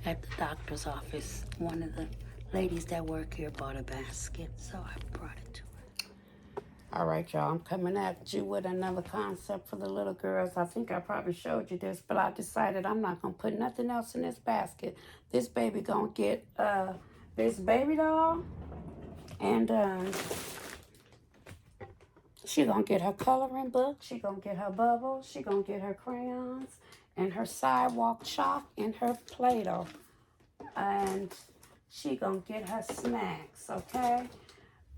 at the doctor's office. One of the ladies that work here bought a basket, so I brought it to her. All right, y'all, I'm coming at you with another concept for the little girls. I think I probably showed you this, but I decided I'm not going to put nothing else in this basket. This baby going to get this baby doll, and she going to get her coloring book. She going to get her bubbles. She going to get her crayons and her sidewalk chalk and her Play-Doh. And she gonna get her snacks, okay?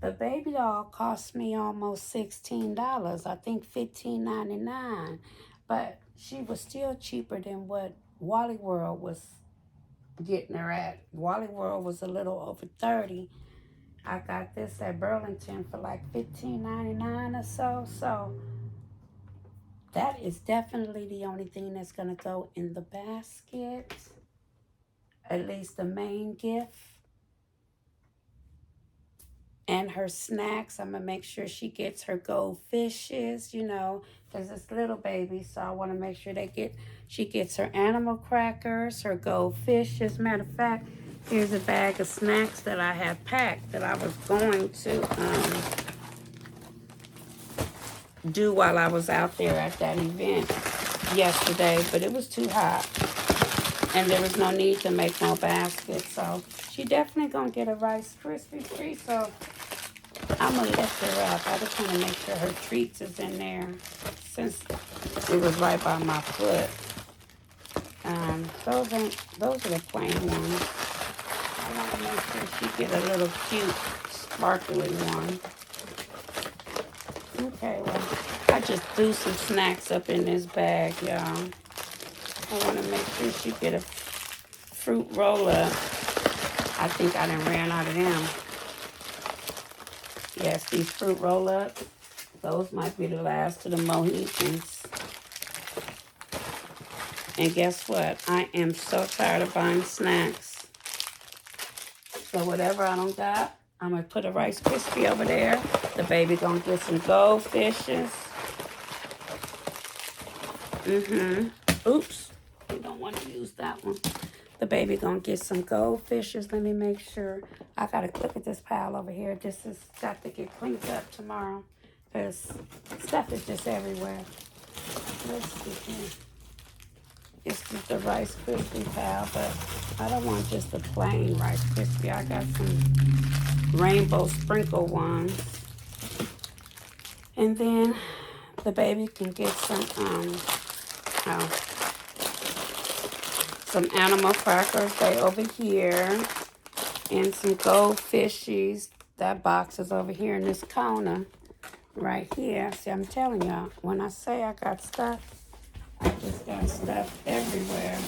The baby doll cost me almost $16. I think $15.99, but she was still cheaper than what Wally World was getting her at. Wally World was a little over 30. I got this at Burlington for like $15.99 or so. So that is definitely the only thing that's gonna go in the basket. At least the main gift. And her snacks, I'm going to make sure she gets her goldfishes, you know, because it's little baby. So I want to make sure she gets her animal crackers, her goldfish. As a matter of fact, here's a bag of snacks that I have packed that I was going to do while I was out there at that event yesterday. But it was too hot. And there was no need to make no basket. So she definitely going to get a Rice Krispie treat. So I'm going to lift her up. I just want to make sure her treats is in there since it was right by my foot. Those are the plain ones. I want to make sure she get a little cute, sparkly one. Okay, well, I just threw some snacks up in this bag, y'all. I want to make sure she get a fruit roll-up. I think I done ran out of them. Yes, these fruit roll-ups, those might be the last of the Mohicans. And guess what? I am so tired of buying snacks. So whatever I don't got, I'm going to put a Rice Krispie over there. The baby going to get some goldfishes. Oops. You don't want to use that one. The baby going to get some goldfishes. Let me make sure. I got to look at this pile over here. This has got to get cleaned up tomorrow because stuff is just everywhere. Let's see here. It's just a Rice Krispie pile, but I don't want just a plain Rice Krispie. I got some rainbow sprinkle ones. And then the baby can get some animal crackers. They over here. And some goldfishies. That box is over here in this corner. Right here. See, I'm telling y'all, when I say I got stuff, I just got stuff everywhere.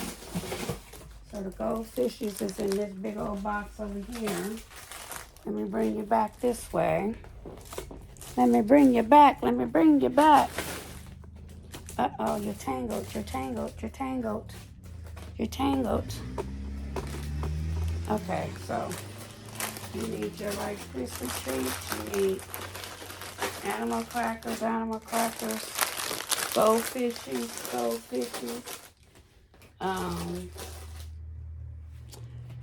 So the goldfishies is in this big old box over here. Let me bring you back this way. Let me bring you back. Let me bring you back. Uh-oh, you're tangled. You're tangled. You're tangled. You're tangled. Okay, so you need your Rice Krispie treats. You need animal crackers, goldfishes.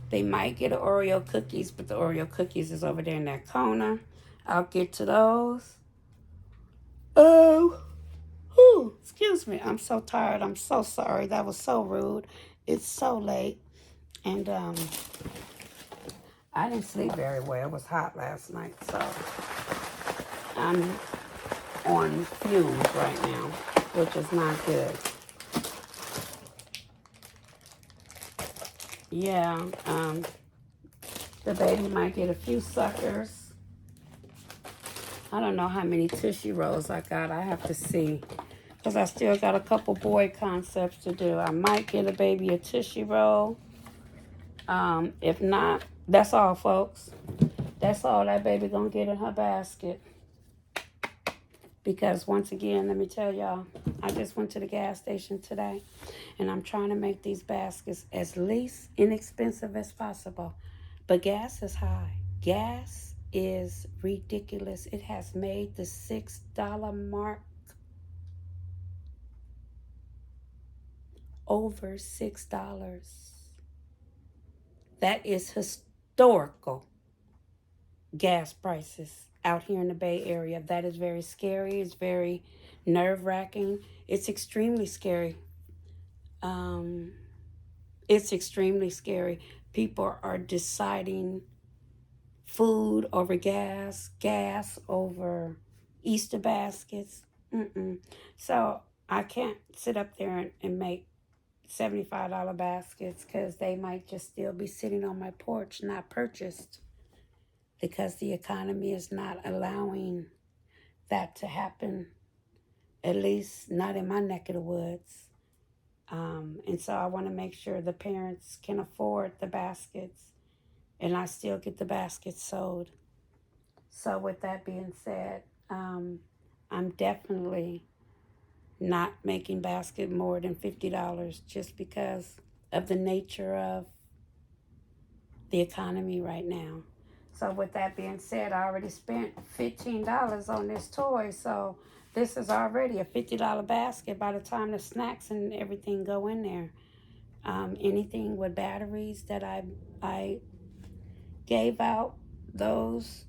They might get an Oreo cookies, but the Oreo cookies is over there in that corner. I'll get to those. Oh, excuse me. I'm so tired. I'm so sorry. That was so rude. It's so late. And I didn't sleep very well. It was hot last night, so I'm on fumes right now, which is not good. Yeah, the baby might get a few suckers. I don't know how many Tushy Rolls I got. I have to see, because I still got a couple boy concepts to do. I might get a baby a Tushy Roll. If not, that's all, folks. That's all that baby gonna get in her basket. Because once again, let me tell y'all, I just went to the gas station today, and I'm trying to make these baskets as least inexpensive as possible. But gas is high. Gas is ridiculous. It has made the $6 mark over $6. That is historical gas prices out here in the Bay Area. That is very scary. It's very nerve wracking. It's extremely scary. Um, it's extremely scary. People are deciding food over gas, gas over Easter baskets. Mm-mm. So I can't sit up there and make $75 baskets because they might just still be sitting on my porch, not purchased, because the economy is not allowing that to happen, at least not in my neck of the woods. And so I want to make sure the parents can afford the baskets and I still get the baskets sold. So, with that being said, I'm definitely not making basket more than $50 just because of the nature of the economy right now. So, with that being said, I already spent $15 on this toy. So, this is already a $50 basket by the time the snacks and everything go in there. Anything with batteries that I gave out, those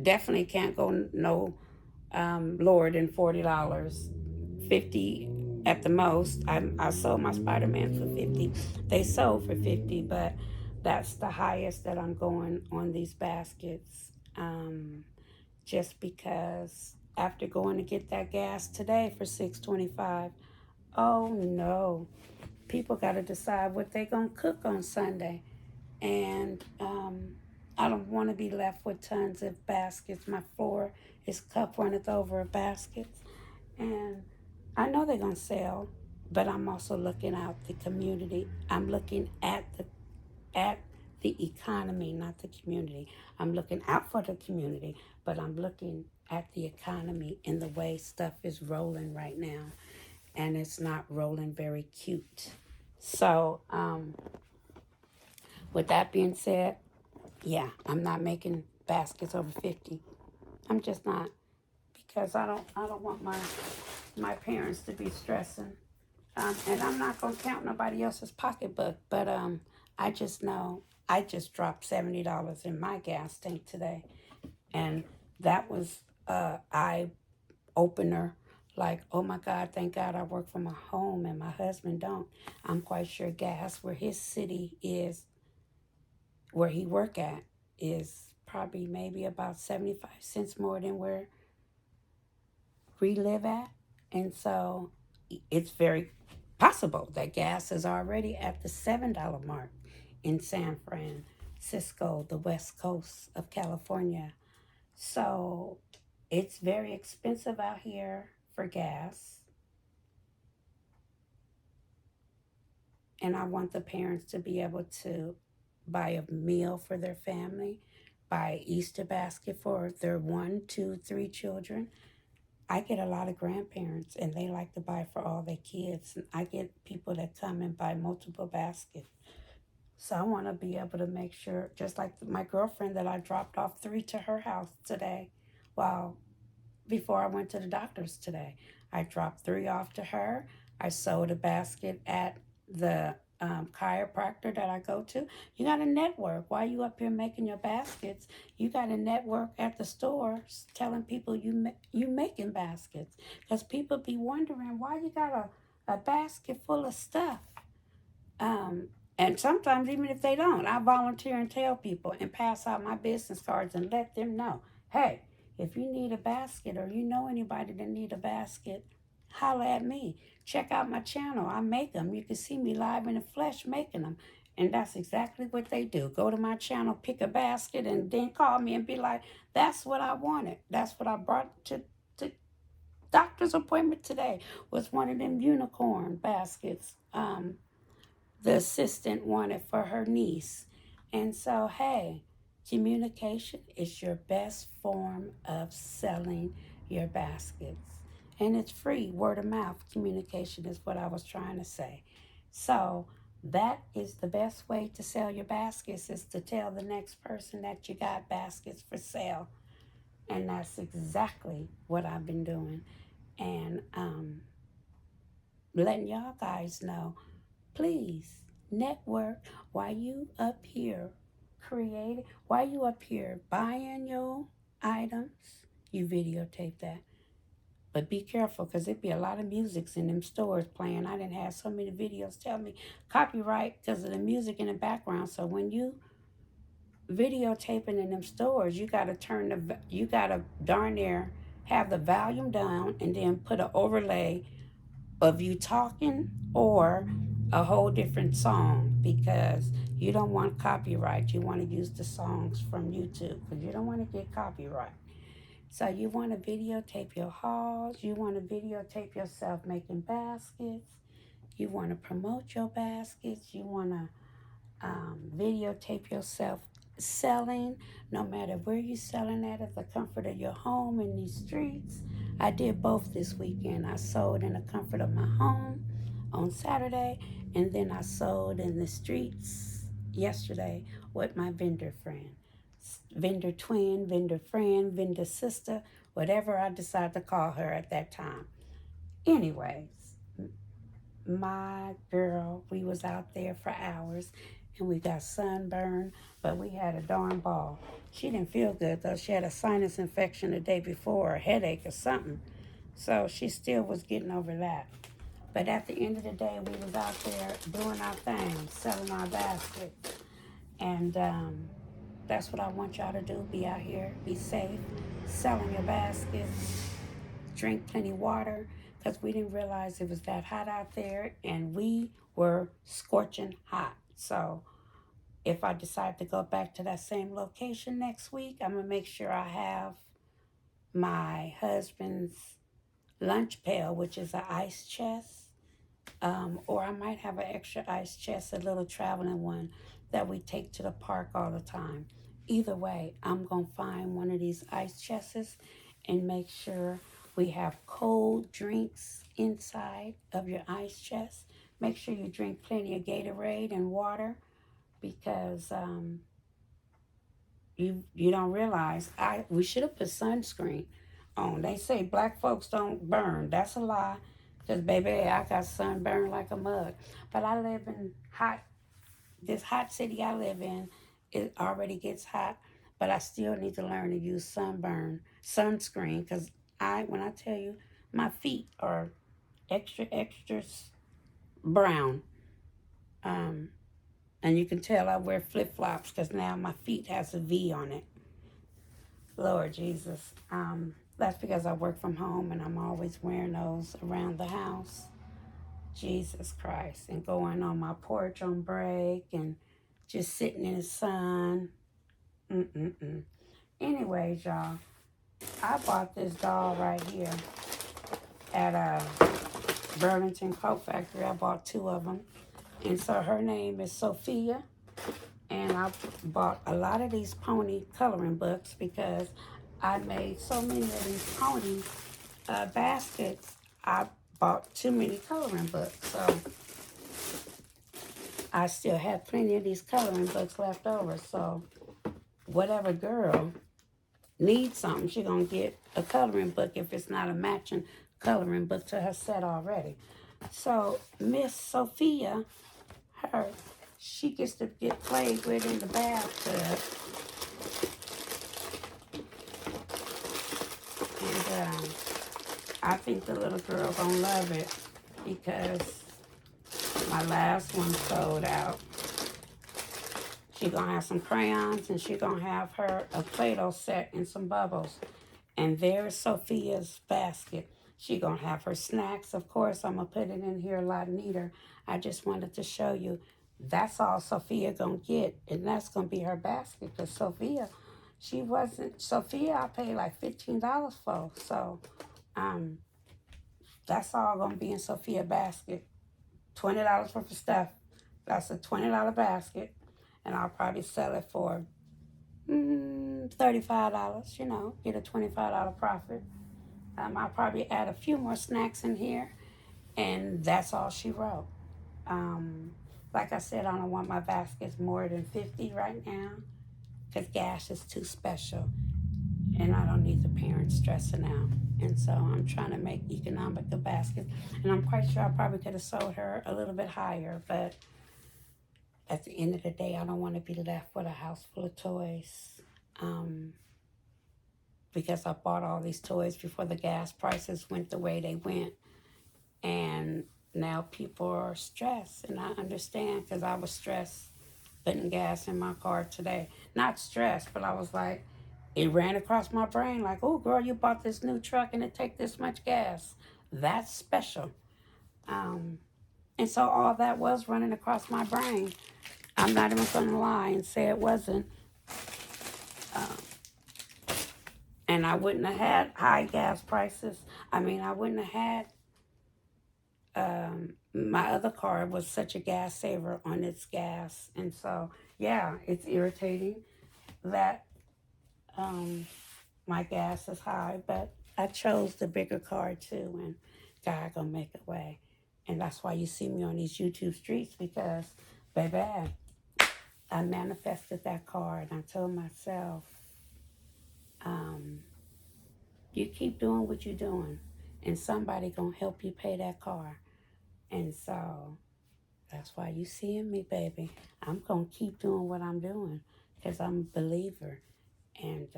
definitely can't go no lower than $40. 50 at the most. I sold my Spider-Man for 50. They sold for 50, but that's the highest that I'm going on these baskets. Just because after going to get that gas today for $6.25, oh no, people got to decide what they're going to cook on Sunday. And I don't want to be left with tons of baskets. My floor is cup runneth over of baskets. And I know they're going to sell, but I'm also looking out the community. I'm looking at the economy, not the community. I'm looking out for the community, but I'm looking at the economy and the way stuff is rolling right now. And it's not rolling very cute. So, with that being said, yeah, I'm not making baskets over 50. I'm just not, because I don't want my parents to be stressing. And I'm not gonna count nobody else's pocketbook, but I just know I just dropped $70 in my gas tank today, and that was eye opener. Like, oh my God, thank God I work from a home and my husband don't. I'm quite sure gas where his city is, where he work at, is probably maybe about 75 cents more than where we live at. And so it's very possible that gas is already at the $7 mark in San Francisco, the west coast of California. So it's very expensive out here for gas. And I want the parents to be able to buy a meal for their family, buy Easter basket for their 1, 2, 3 children. I get a lot of grandparents and they like to buy for all their kids. And I get people that come and buy multiple baskets. So I want to be able to make sure, just like my girlfriend that I dropped off 3 to her house today, well, before I went to the doctor's today. I dropped 3 off to her. I sold a basket at the chiropractor that I go to. You got to network. While you up here making your baskets, you got to network at the stores telling people you making baskets. Because people be wondering why you got a basket full of stuff. Um, and sometimes even if they don't, I volunteer and tell people and pass out my business cards and let them know, hey, if you need a basket or you know anybody that need a basket, holla at me. Check out my channel. I make them. You can see me live in the flesh making them. And that's exactly what they do. Go to my channel, pick a basket, and then call me and be like, that's what I wanted. That's what I brought to doctor's appointment today, was one of them unicorn baskets. The assistant wanted for her niece. And so, hey, communication is your best form of selling your baskets. And it's free, word of mouth communication is what I was trying to say. So, that is the best way to sell your baskets, is to tell the next person that you got baskets for sale. And that's exactly what I've been doing. And letting y'all guys know, please network, while you up here creating, while you up here buying your items, you videotape that. But be careful, because it be a lot of musics in them stores playing. I didn't have so many videos tell me copyright because of the music in the background. So when you videotaping in them stores, you gotta you gotta darn near have the volume down and then put an overlay of you talking or a whole different song, because you don't want copyright. You want to use the songs from YouTube because you don't want to get copyright. So you want to videotape your hauls. You want to videotape yourself making baskets. You want to promote your baskets. You want to videotape yourself selling, no matter where you're selling at the comfort of your home in these streets. I did both this weekend. I sold in the comfort of my home on Saturday, and then I sold in the streets yesterday with my vendor friend. Vendor twin, vendor friend, vendor sister, whatever I decide to call her at that time. Anyways, my girl, we was out there for hours and we got sunburned, but we had a darn ball. She didn't feel good though. She had a sinus infection the day before, a headache or something. So she still was getting over that. But at the end of the day, we was out there doing our thing, selling our baskets. And that's what I want y'all to do. Be out here, be safe, selling your baskets, drink plenty of water, because we didn't realize it was that hot out there, and we were scorching hot. So if I decide to go back to that same location next week, I'm going to make sure I have my husband's lunch pail, which is an ice chest. Or I might have an extra ice chest, a little traveling one that we take to the park all the time. Either way, I'm going to find one of these ice chests and make sure we have cold drinks inside of your ice chest. Make sure you drink plenty of Gatorade and water, because you don't realize we should have put sunscreen on. They say black folks don't burn. That's a lie. Because, baby, I got sunburned like a mug. But I live in this hot city I live in, it already gets hot. But I still need to learn to use sunscreen. Because when I tell you, my feet are extra brown. And you can tell I wear flip-flops because now my feet has a V on it. Lord Jesus. That's because I work from home and I'm always wearing those around the house. Jesus Christ. And going on my porch on break and just sitting in the sun. Anyways, y'all, I bought this doll right here at a Burlington Coat Factory. I bought 2 of them. And so her name is Sophia. And I bought a lot of these pony coloring books because I made so many of these pony baskets. I bought too many coloring books. So I still have plenty of these coloring books left over. So whatever girl needs something, she's going to get a coloring book if it's not a matching coloring book to her set already. So Miss Sophia, she gets to get played with in the bathtub. And I think the little girl gonna love it because my last one sold out. She gonna have some crayons and she gonna have her a Play-Doh set and some bubbles. And there's Sophia's basket. She gonna have her snacks. Of course, I'm gonna put it in here a lot neater. I just wanted to show you that's all Sophia gonna get, and that's gonna be her basket. Because Sophia, I paid like $15 for. So that's all gonna be in Sophia basket. $20 worth of stuff. That's a $20 basket, and I'll probably sell it for $35. Get a $25 profit. I'll probably add a few more snacks in here, and that's all she wrote. Like I said, I don't want my baskets more than 50 right now because gas is too special, and I don't need the parents stressing out. And so I'm trying to make economical baskets, and I'm quite sure I probably could have sold her a little bit higher, but at the end of the day, I don't want to be left with a house full of toys. Because I bought all these toys before the gas prices went the way they went. And now people are stressed. And I understand, because I was stressed putting gas in my car today. Not stressed, but I was like, it ran across my brain like, oh, girl, you bought this new truck and it take this much gas. That's special. And so all that was running across my brain. I'm not even going to lie and say it wasn't. And I wouldn't have had high gas prices. I mean, I wouldn't have had, my other car was such a gas saver on its gas. And so, yeah, it's irritating that my gas is high, but I chose the bigger car too, and God gonna make a way. And that's why you see me on these YouTube streets, because, baby, I manifested that car, and I told myself, you keep doing what you're doing, and somebody gonna help you pay that car. And so that's why you seeing me, baby. I'm gonna keep doing what I'm doing, because I'm a believer, and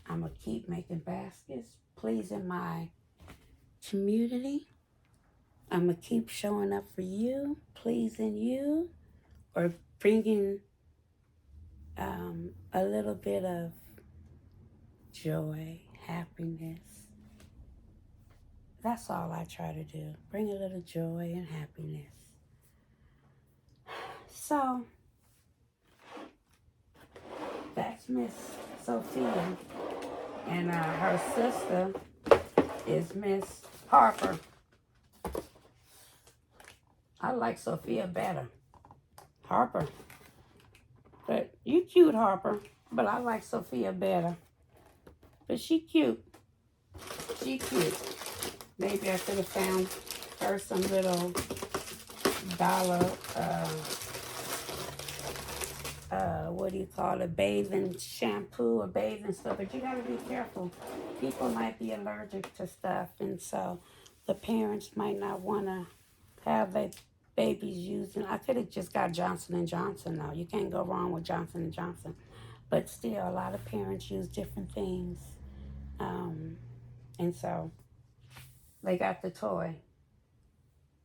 I'm gonna keep making baskets, pleasing my community. I'm gonna keep showing up for you, pleasing you, or bringing a little bit of joy, happiness. That's all I try to do. Bring a little joy and happiness. So, that's Miss Sophia. And her sister is Miss Harper. I like Sophia better. Harper. But you cute, Harper. But I like Sophia better. But she cute. She cute. Maybe I could have found her some little dollar, what do you call it, bathing shampoo or bathing stuff. But you got to be careful. People might be allergic to stuff. And so the parents might not want to have their babies using. I could have just got Johnson & Johnson now. You can't go wrong with Johnson & Johnson. But still, a lot of parents use different things. And so they got the toy.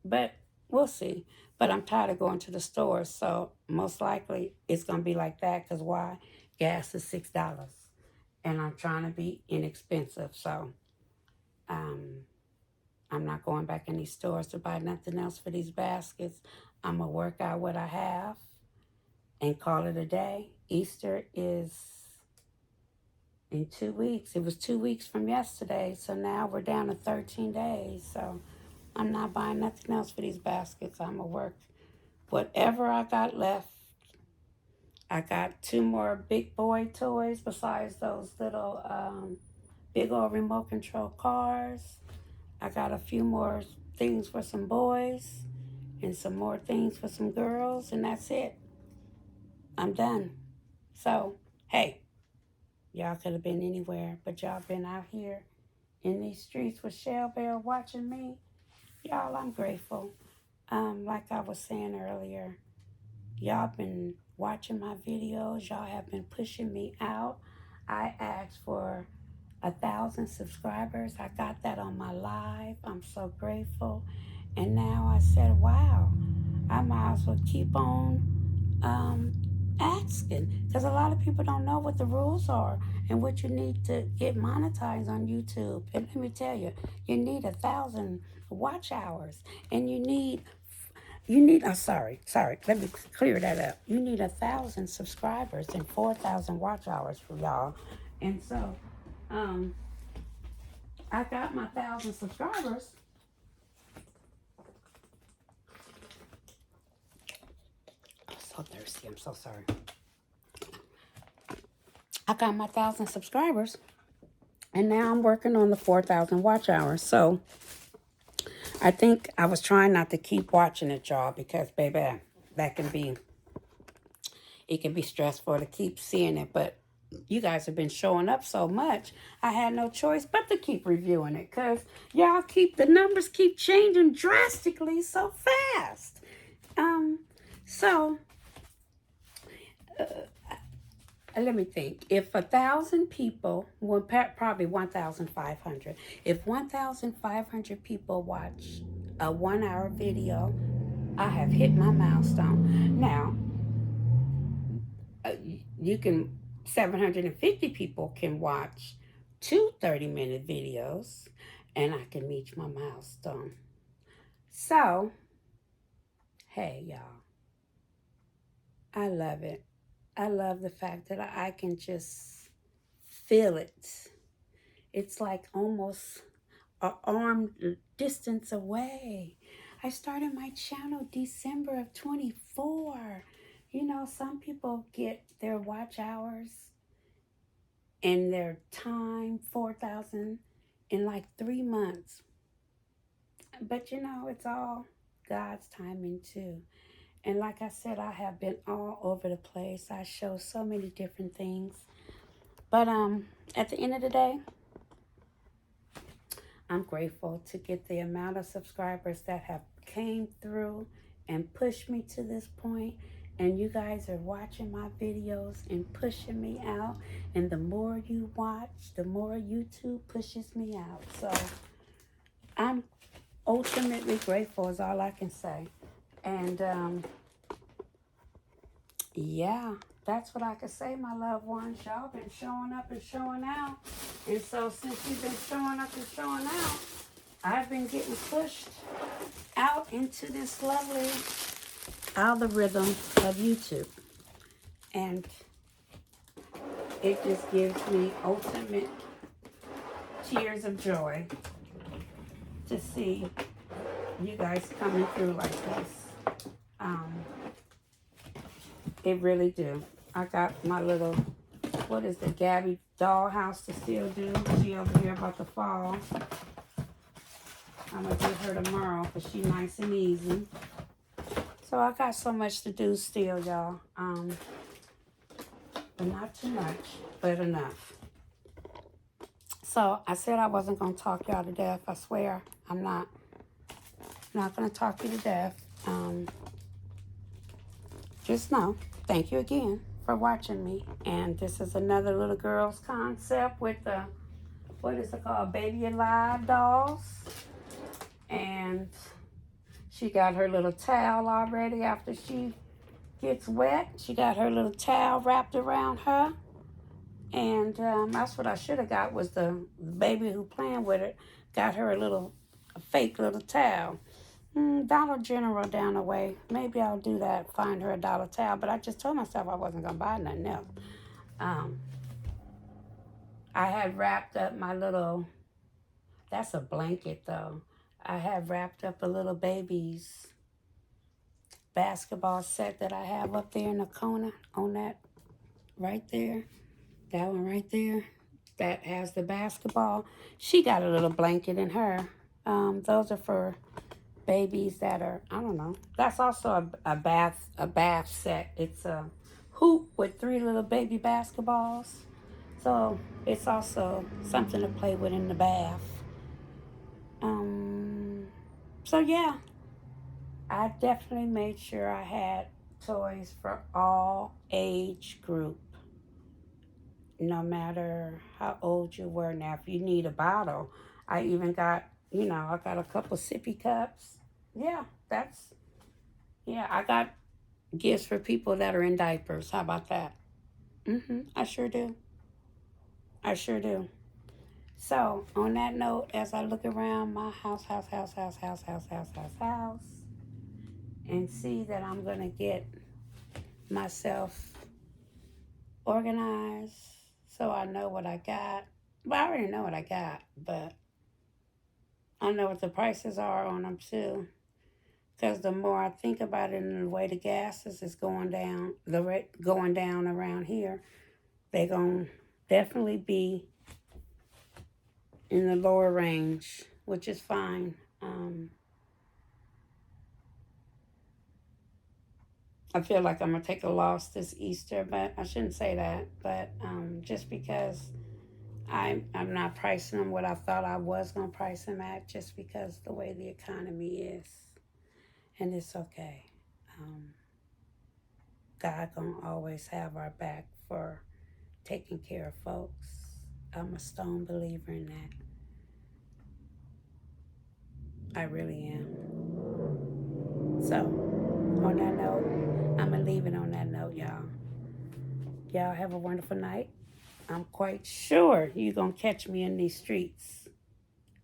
But we'll see. But I'm tired of going to the store, so most likely it's going to be like that. Because why? Gas is $6. And I'm trying to be inexpensive. So I'm not going back in these stores to buy nothing else for these baskets. I'm going to work out what I have and call it a day. Easter is in 2 weeks. It was 2 weeks from yesterday, so now we're down to 13 days. So I'm not buying nothing else for these baskets. I'm going to work whatever I got left. I got 2 more big boy toys besides those little big old remote control cars. I got a few more things for some boys and some more things for some girls, and that's it. I'm done. So, hey, y'all could have been anywhere, but y'all been out here in these streets with Shell Bell watching me. Y'all, I'm grateful. Like I was saying earlier, y'all been watching my videos. Y'all have been pushing me out. I asked for 1,000 subscribers. I got that on my live. I'm so grateful. And now I said, wow, I might as well keep on asking, because a lot of people don't know what the rules are and what you need to get monetized on YouTube. And let me tell you, you need 1,000 watch hours, and you need sorry, let me clear that up. You need 1,000 subscribers and 4,000 watch hours for y'all. And so I got my 1,000 subscribers. I'm so thirsty. I'm so sorry. I got my 1,000 subscribers, and now I'm working on the 4,000 watch hours. So I think I was trying not to keep watching it, y'all, because, baby, it can be stressful to keep seeing it. But you guys have been showing up so much, I had no choice but to keep reviewing it, because y'all the numbers keep changing drastically so fast. So let me think. If 1,000 people, well, probably 1,500. If 1,500 people watch a 1 hour video, I have hit my milestone. Now, uh, you can 750 people can watch two 30-minute videos, and I can reach my milestone. So, hey, y'all, I love it. I love the fact that I can just feel it. It's like almost an arm distance away. I started my channel December of 24. You know, some people get their watch hours and their time, 4,000, in like 3 months. But you know, it's all God's timing too. And like I said, I have been all over the place. I show so many different things. But at the end of the day, I'm grateful to get the amount of subscribers that have came through and pushed me to this point. And you guys are watching my videos and pushing me out. And the more you watch, the more YouTube pushes me out. So I'm ultimately grateful is all I can say. And yeah, that's what I can say, my loved ones. Y'all been showing up and showing out. And so since you've been showing up and showing out, I've been getting pushed out into this lovely algorithm of YouTube. And it just gives me ultimate tears of joy to see you guys coming through like this. It really do. I got my little, what is the Gabby dollhouse to still do. She over here about to fall. I'm going to get her tomorrow because she's nice and easy. So I got so much to do still, y'all. But not too much, but enough. So I said I wasn't going to talk y'all to death. I swear I'm not going to talk you to death. Just know, thank you again for watching me. And this is another little girl's concept with the, what is it called, Baby Alive dolls. And she got her little towel already after she gets wet. She got her little towel wrapped around her. And that's what I should have got, was the baby who playing with it. Got her a fake little towel. Dollar General down the way. Maybe I'll do that, find her a dollar towel. But I just told myself I wasn't going to buy nothing else. I had wrapped up my little, that's a blanket though. I had wrapped up a little baby's basketball set that I have up there in the corner on that right there. That one right there that has the basketball. She got a little blanket in her. Those are for babies that are, I don't know. That's also a bath set. It's a hoop with 3 little baby basketballs. So it's also something to play with in the bath. So yeah, I definitely made sure I had toys for all age group. No matter how old you were. Now, if you need a bottle, I even got, I got a couple sippy cups. Yeah, I got gifts for people that are in diapers. How about that? I sure do. I sure do. So, on that note, as I look around my house, and see that I'm going to get myself organized so I know what I got. Well, I already know what I got, but I know what the prices are on them too. Because the more I think about it and the way the gases is going down, the rate going down around here, they're going to definitely be in the lower range, which is fine. I feel like I'm going to take a loss this Easter, but I shouldn't say that. But just because I'm not pricing them what I thought I was going to price them at, just because the way the economy is. And it's okay. God going to always have our back for taking care of folks. I'm a stone believer in that. I really am. So, on that note, I'm going to leave it on that note, y'all. Y'all have a wonderful night. I'm quite sure you're going to catch me in these streets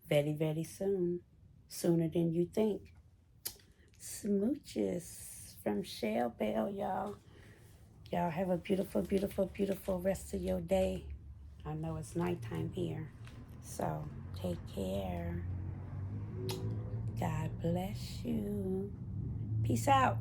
very, very soon. Sooner than you think. Smooches from Shell Bell, y'all. Y'all have a beautiful, beautiful, beautiful rest of your day. I know it's nighttime here. So, take care. God bless you. Peace out.